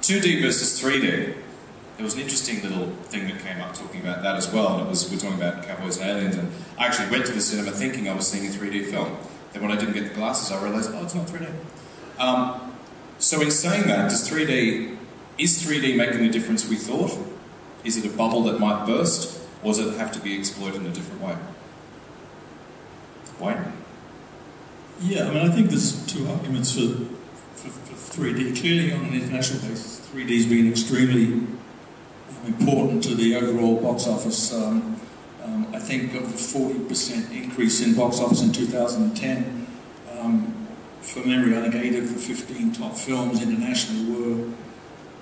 2D versus 3D. There was an interesting little thing that came up talking about that as well, and it was, we're talking about Cowboys and Aliens, and I actually went to the cinema thinking I was seeing a 3D film. Then when I didn't get the glasses, I realised, oh, it's not 3D. So in saying that, is 3D making the difference we thought? Is it a bubble that might burst, or does it have to be exploited in a different way? Wayne? Yeah, I mean, I think there's two arguments for 3D. Clearly, on an international basis, 3D has been extremely important to the overall box office. I think of the 40% increase in box office in 2010, from memory, I think 8 of the 15 top films internationally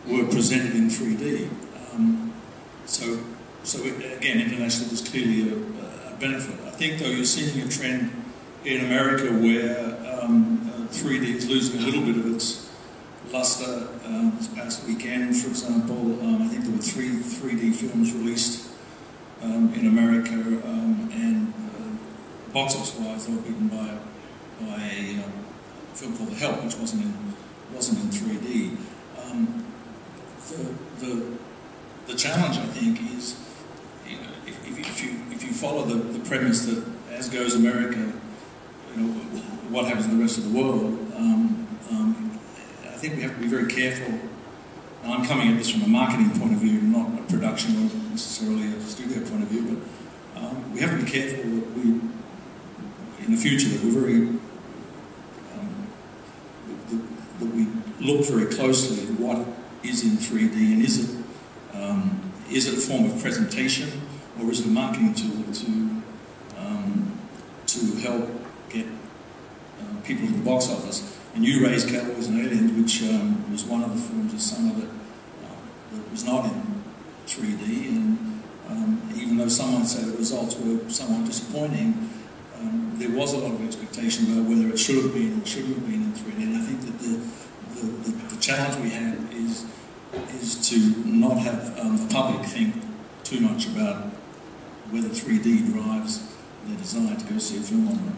were presented in 3D. So again, internationally was clearly a benefit. I think, though, you're seeing a trend in America where 3D is losing a little bit of its luster. This past weekend, for example, I think there were 3 3D films released in America, and box office-wise, they were beaten by a film called The Help, which wasn't in 3D. The challenge, I think, is, you know, if you follow the premise that as goes America, you know, what happens in the rest of the world. I think we have to be very careful. And I'm coming at this from a marketing point of view, not a production or necessarily a studio point of view, but we have to be careful that we, in the future, that we're very that we look very closely at what is in 3D, and is it a form of presentation, or is it a marketing tool to help get people to the box office? And you raised Cowboys and Aliens, which was one of the films of some of it that was not in 3D, and even though someone said the results were somewhat disappointing, there was a lot of expectation about whether it should have been or shouldn't have been in 3D. And I think that the challenge we have is to not have the public think too much about whether 3D drives their desire to go see a film on it.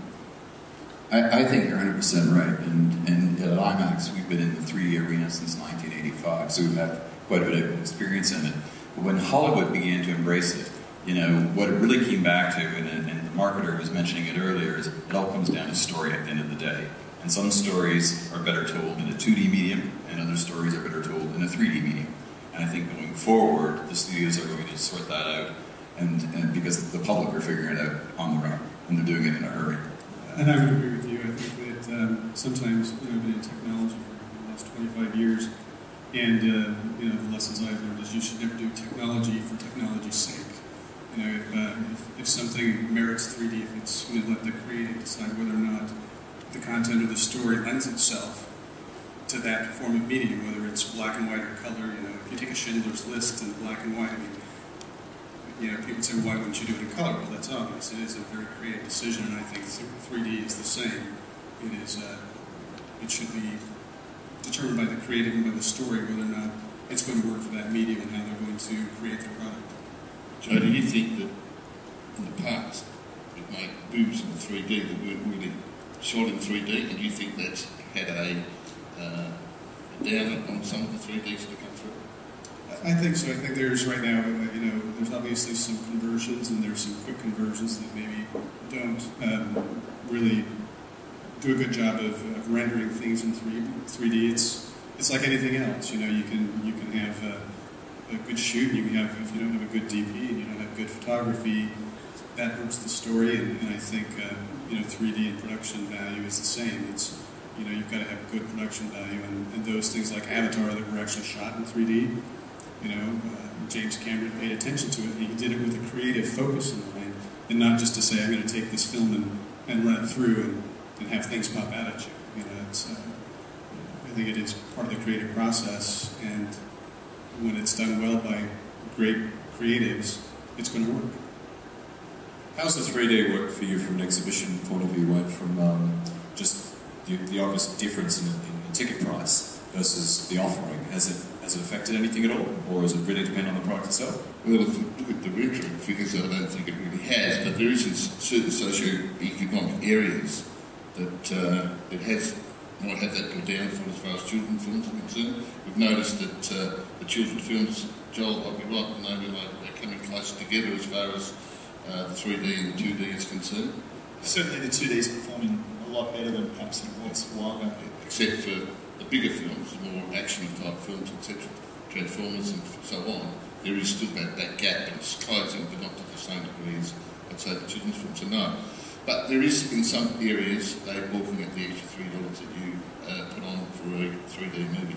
I think you're 100% right, and at IMAX we've been in the 3D arena since 1985, so we've had quite a bit of experience in it. But when Hollywood began to embrace it, you know, what it really came back to, and the marketer was mentioning it earlier, is it all comes down to story at the end of the day. And some stories are better told in a 2D medium, and other stories are better told in a 3D medium. And I think going forward, the studios are going to sort that out, and because the public are figuring it out on their own, and they're doing it in a hurry. And I would agree with you. I think that sometimes, you know, I've been in technology for the last 25 years, and you know, the lessons I've learned is you should never do technology for technology's sake. You know, if something merits 3D, if it's, you know, let the creative decide whether or not the content or the story lends itself to that form of medium, whether it's black and white or color. You know, if you take a Schindler's List in black and white, I mean, you know, people say, well, why wouldn't you do it in color? Well, that's obvious. It is a very creative decision, and I think 3D is the same. It is, it should be determined by the creative and by the story whether or not it's going to work for that medium and how they're going to create their product. Joe, do you think that in the past we've made movies in 3D that weren't really shot in 3D, and do you think that's had a down on some of the 3Ds that come through? I think so. I think there's right now, you know, there's obviously some conversions, and there's some quick conversions that maybe don't really do a good job of rendering things in 3D. It's like anything else. You know, you can have a good shoot. You can have, if you don't have a good DP and you don't have good photography, that hurts the story. And I think you know, 3D and production value is the same. It's, you know, you've got to have good production value, and those things like Avatar that were actually shot in 3D. You know, James Cameron paid attention to it, and he did it with a creative focus in mind, and not just to say, I'm going to take this film and run it through and have things pop out at you. You know, it's, I think it is part of the creative process, and when it's done well by great creatives, it's going to work. How's the 3D work for you from an exhibition point of view, Wayne, from just the obvious difference in ticket price versus the offering? Has it affected anything at all, or does it really depend on the product itself? Well, if you look at the retro figures, I don't think it really has, but there is certain socio-economic areas that it has might have that go down for as far as children's films are concerned. We've noticed that the children's films, Joel, I'll be right, they're coming closer together as far as the 3D and the 2D is concerned. Certainly the 2D is performing a lot better than perhaps it was a while ago. Except for the bigger films, the more action type films, etc., Transformers and so on, there is still that gap, and it's closing, but not to the same degree as, I'd say, the children's films. So no. But there is, in some areas, they're balking at the extra $3 that you put on for a 3D movie.